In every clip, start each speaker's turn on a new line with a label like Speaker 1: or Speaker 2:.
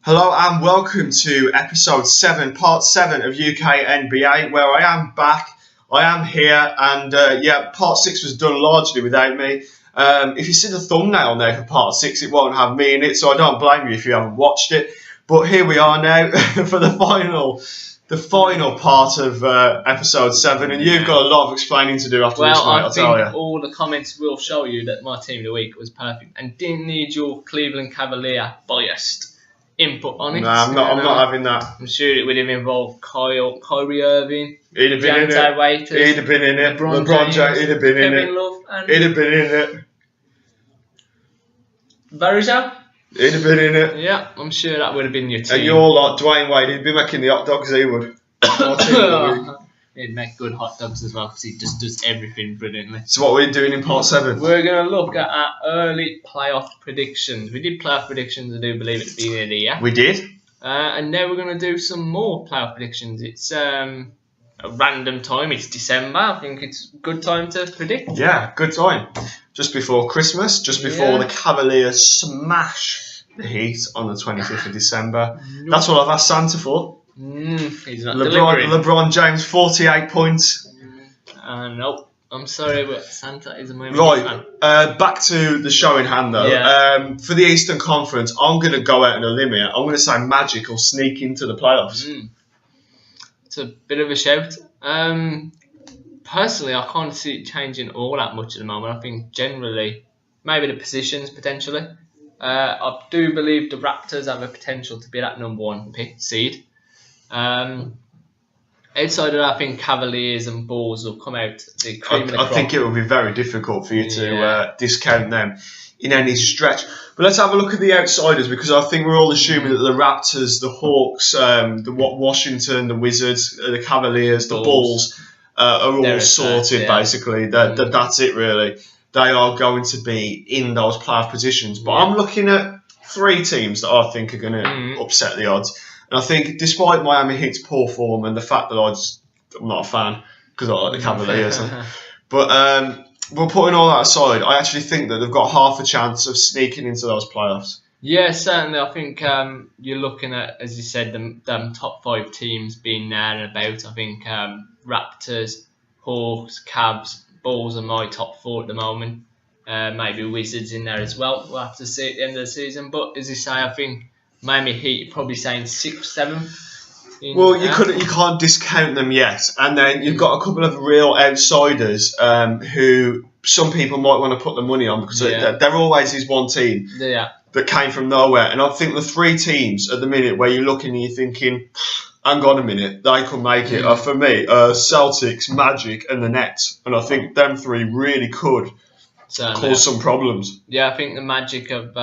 Speaker 1: Hello and welcome to episode 7, part 7 of UK NBA, where I am back. I am here, and part 6 was done largely without me. If you see the thumbnail now for part 6, it won't have me in it, so I don't blame you if you haven't watched it. But here we are now for the final part of episode 7, and you've got a lot of explaining to do after this, mate, I'll tell you.
Speaker 2: I think all the comments will show you that my team of the week was perfect and didn't need your Cleveland Cavalier biased input on it.
Speaker 1: No, I'm not having that.
Speaker 2: I'm sure it would have involved Kyrie Irving,
Speaker 1: He'd have been in it.
Speaker 2: Waiters,
Speaker 1: He'd have been in it. LeBron James, he'd have been in it.
Speaker 2: Love, and
Speaker 1: He'd have been in it.
Speaker 2: Varejao?
Speaker 1: He'd have been in it.
Speaker 2: Yeah, I'm sure that would have been your team.
Speaker 1: And you're like Dwayne Wade, he'd be making the hot dogs, he would.
Speaker 2: He'd make good hot dogs as well because he just does everything brilliantly.
Speaker 1: So what are we doing in part 7?
Speaker 2: We're going to look at our early playoff predictions. We did playoff predictions, I do believe, at the beginning of the year.
Speaker 1: We did.
Speaker 2: And now we're going to do some more playoff predictions. It's a random time. It's December. I think it's a good time to predict.
Speaker 1: Yeah, good time. Just before Christmas, just before the Cavaliers smash the Heat on the 25th of December. That's what I've asked Santa for.
Speaker 2: He's not delivering.
Speaker 1: LeBron James, 48 points.
Speaker 2: Nope. I'm sorry, but Santa is a movie
Speaker 1: fan. Back to the show in hand, though.
Speaker 2: Yeah.
Speaker 1: For the Eastern Conference, I'm going to go out on a limb here. I'm going to say Magic will sneak into the playoffs.
Speaker 2: It's a bit of a shout. Personally, I can't see it changing all that much at the moment. I think generally, maybe the positions potentially. I do believe the Raptors have a potential to be that number 1 pick seed. Outside of that, I think Cavaliers and Bulls will come out the cream of the crop.
Speaker 1: I think it will be very difficult for you to discount them in any stretch. But let's have a look at the outsiders, because I think we're all assuming that the Raptors, the Hawks, the Washington, the Wizards, the Cavaliers, the Bulls are all sorted, basically. That's it, really. They are going to be in those playoff positions. But I'm looking at 3 teams that I think are going to upset the odds. And I think, despite Miami Heat's poor form and the fact that I'm not a fan because I like the Cavaliers, but we're putting all that aside, I actually think that they've got half a chance of sneaking into those playoffs.
Speaker 2: Yeah, certainly. I think you're looking at, as you said, them top 5 teams being there and about. I think Raptors, Hawks, Cavs, Bulls are my top 4 at the moment. Maybe Wizards in there as well. We'll have to see at the end of the season. But as you say, I think Miami Heat, you're probably saying 6th, 7th.
Speaker 1: Well, you can't discount them yet, and then you've got a couple of real outsiders who some people might want to put the money on, because there always is one team that came from nowhere. And I think the 3 teams at the minute where you're looking and you're thinking, hang on a minute, they could make it. For me, Celtics, Magic, and the Nets, and I think them 3 really could cause some problems.
Speaker 2: Yeah, I think the Magic have.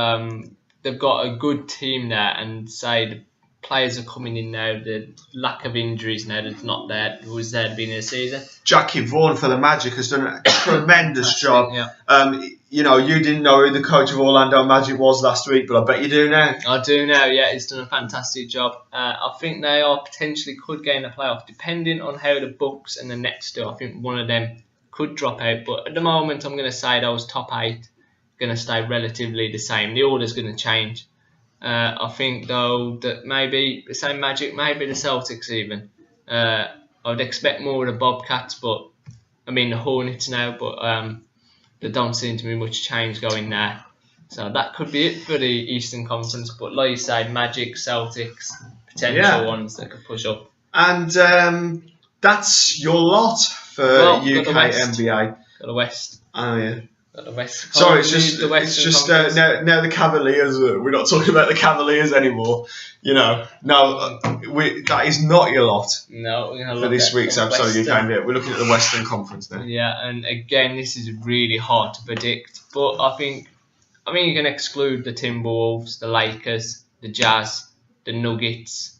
Speaker 2: They've got a good team there, and say the players are coming in now. The lack of injuries now that's not there was there at the beginning of the season.
Speaker 1: Jackie Vaughan for the Magic has done a tremendous job.
Speaker 2: Yeah.
Speaker 1: You didn't know who the coach of Orlando Magic was last week, but I bet you do now.
Speaker 2: I do now. Yeah, he's done a fantastic job. I think they are potentially could gain a playoff, depending on how the Bucks and the Nets do. I think one of them could drop out, but at the moment, I'm going to say those top 8. Going to stay relatively the same. The order's going to change. I think though that maybe the same Magic, maybe the Celtics even. I would expect more of the Bobcats, but I mean the Hornets now, but there don't seem to be much change going there. So that could be it for the Eastern Conference. But like you say, Magic, Celtics, potential ones that could push up.
Speaker 1: And that's your lot for UK NBA.
Speaker 2: Got the West.
Speaker 1: Oh yeah.
Speaker 2: The West.
Speaker 1: Sorry, it's just now the Cavaliers. We're not talking about the Cavaliers anymore. That is not your lot.
Speaker 2: No, we're
Speaker 1: for this week's episode of UK NBA. We're looking at the Western Conference now.
Speaker 2: Yeah, and again, this is really hard to predict. But I mean, you can exclude the Timberwolves, the Lakers, the Jazz, the Nuggets.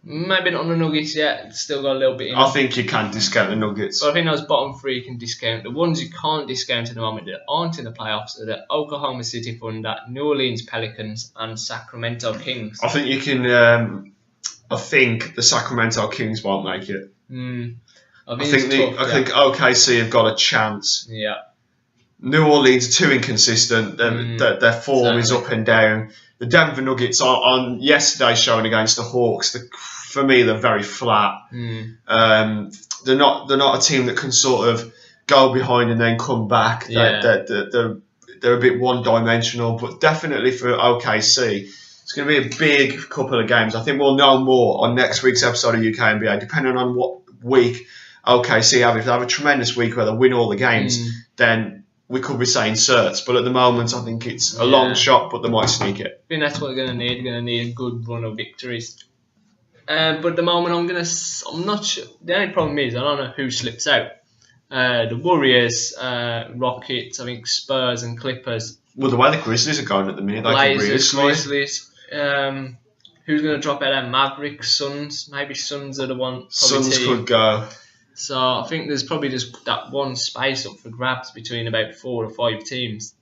Speaker 2: Maybe not the Nuggets yet. Still got a little bit in.
Speaker 1: I think you can discount the Nuggets.
Speaker 2: But I think those bottom 3 you can discount. The ones you can't discount at the moment that aren't in the playoffs are the Oklahoma City Thunder, New Orleans Pelicans, and Sacramento Kings.
Speaker 1: I think you can. I think the Sacramento Kings won't make it. I think OKC have got a chance.
Speaker 2: Yeah.
Speaker 1: New Orleans are too inconsistent. Their form is up and down. The Denver Nuggets on yesterday's showing against the Hawks, for me, they're very flat. They're not a team that can sort of go behind and then come back.
Speaker 2: Yeah.
Speaker 1: They're a bit one-dimensional, but definitely for OKC, it's going to be a big couple of games. I think we'll know more on next week's episode of UK NBA, depending on what week OKC have. If they have a tremendous week where they win all the games, then we could be saying certs. But at the moment, I think it's a long shot, but they might sneak it.
Speaker 2: I think that's what they're going to need. They're going to need a good run of victories. But at the moment, I'm not sure. The only problem is I don't know who slips out. The Warriors, Rockets, I think Spurs and Clippers.
Speaker 1: Well, the way the Grizzlies are going at the minute,
Speaker 2: Blazers, Grizzlies. Who's going to drop out? Mavericks, Suns. Maybe Suns are the one.
Speaker 1: Suns could go.
Speaker 2: So I think there's probably just that one space up for grabs between about 4 or 5 teams.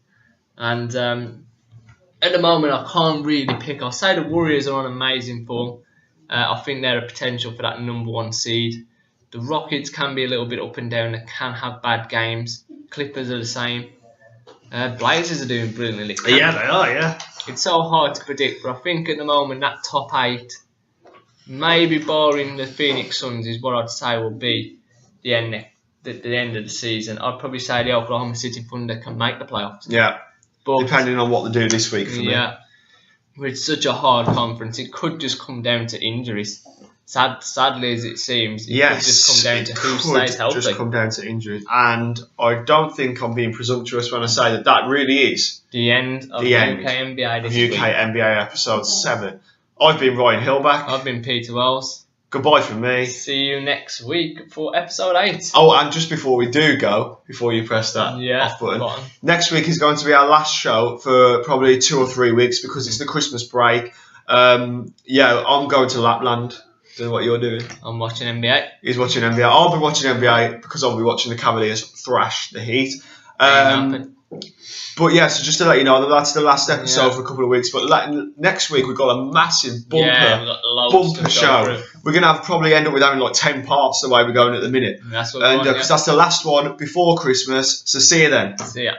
Speaker 2: And at the moment, I can't really pick. I'll say the Warriors are on amazing form. I think they're a potential for that #1 seed. The Rockets can be a little bit up and down. They can have bad games. Clippers are the same. Blazers are doing brilliantly.
Speaker 1: Yeah, they are, yeah.
Speaker 2: It's so hard to predict, but I think at the moment that top 8, maybe barring the Phoenix Suns, is what I'd say will be the end of the season. I'd probably say the Oklahoma City Thunder can make the playoffs.
Speaker 1: Yeah, but depending on what they do this week for me.
Speaker 2: Yeah, it's such a hard conference. It could just come down to injuries. Sadly as it seems, it could just come down to who stays healthy.
Speaker 1: Just come down to injuries, and I don't think I'm being presumptuous when I say that really is
Speaker 2: the end of UK NBA this week.
Speaker 1: UK NBA episode 7. I've been Ryan Hillback.
Speaker 2: I've been Peter Wells.
Speaker 1: Goodbye from me.
Speaker 2: See you next week for episode 8.
Speaker 1: Oh, and just before we do go, before you press that off button, next week is going to be our last show for probably 2 or 3 weeks because it's the Christmas break. I'm going to Lapland. Don't know what you're doing.
Speaker 2: I'm watching NBA.
Speaker 1: He's watching NBA. I'll be watching NBA because I'll be watching the Cavaliers thrash the Heat. But yeah, so just to let you know, that's the last episode for a couple of weeks. But next week we've got a massive bumper show. We're going to probably end up with having like 10 parts the way we're going at the minute.
Speaker 2: That's what we want,
Speaker 1: because that's the last one before Christmas. So see you then.
Speaker 2: See ya.